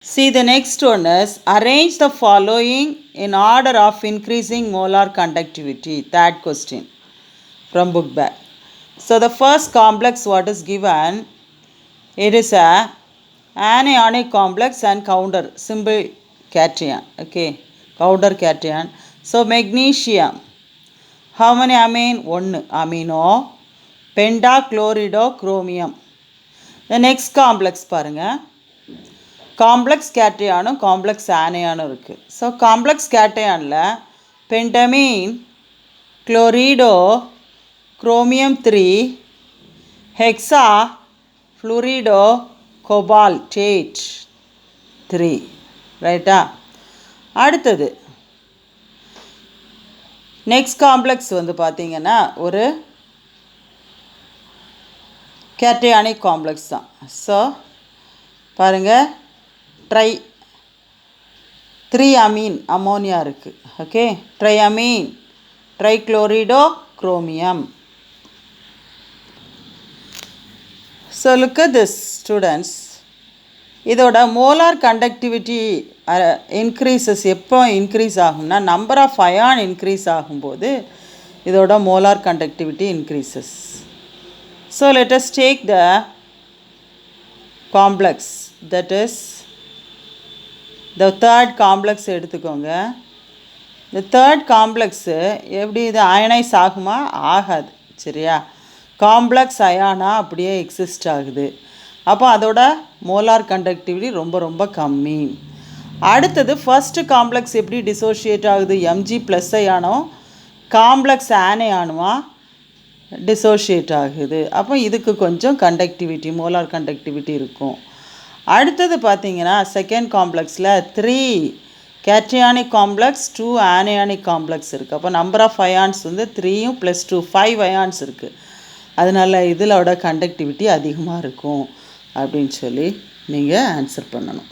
See, the next one is arrange the following in order of increasing molar conductivity. Third question from book bag. So the first complex what is given, it is a anionic complex and counter simple cation. Okay, counter cation. So magnesium, how many amine? 1 amino pentachloridochromium. The next complex பாருங்க, complex கேட்டையானும் complex ஆனையானும் இருக்குது. So complex கேட்டையானில் pentaammine chlorido chromium 3 hexa fluorido cobaltate 3 ரைட்டா. அடுத்தது next complex வந்து பார்த்திங்கன்னா ஒரு கேட்டையானிக் காம்ப்ளெக்ஸ் தான். ஸோ பாருங்கள், 3 அமீன் அமோனியா இருக்குது. Okay, triammine trichlorido chromium. So look at this students, இதோட மோலார் கண்டக்டிவிட்டி இன்க்ரீசஸ் எப்போ இன்க்ரீஸ் ஆகும்னா, நம்பர் ஆஃப் அயான் இன்க்ரீஸ் ஆகும்போது இதோட molar conductivity increases. So let us take the complex, that is the third complex எடுத்துக்கோங்க. இந்த third complex எப்படி இது அயனைஸ் ஆகுமா? ஆகாது. சரியா, காம்ப்ளெக்ஸ் அயானா அப்படியே எக்ஸிஸ்ட் ஆகுது. அப்போ அதோட மோலார் கண்டக்டிவிட்டி ரொம்ப ரொம்ப கம்மி. அடுத்தது ஃபர்ஸ்ட் காம்ப்ளெக்ஸ் எப்படி டிசோஷியேட் ஆகுது? Mg ப்ளஸ் அயானும் காம்ப்ளெக்ஸ் ஆனையானுமா டிசோஷியேட் ஆகுது. அப்போ இதுக்கு கொஞ்சம் கண்டக்டிவிட்டி மோலார் கண்டக்டிவிட்டி இருக்கும். அடுத்தது பார்த்திங்கன்னா செகண்ட் காம்ப்ளெக்ஸில் 3 கேட்டையானிக் காம்ப்ளெக்ஸ் 2 ஆனையானிக் காம்ப்ளெக்ஸ் இருக்குது. அப்போ நம்பர் ஆஃப் அயான்ஸ் வந்து 3 + 2 5 அயான்ஸ் இருக்குது. அதனால் இதிலோட கண்டக்டிவிட்டி அதிகமாக இருக்கும் அப்படின்னு சொல்லி நீங்கள் ஆன்சர் பண்ணணும்.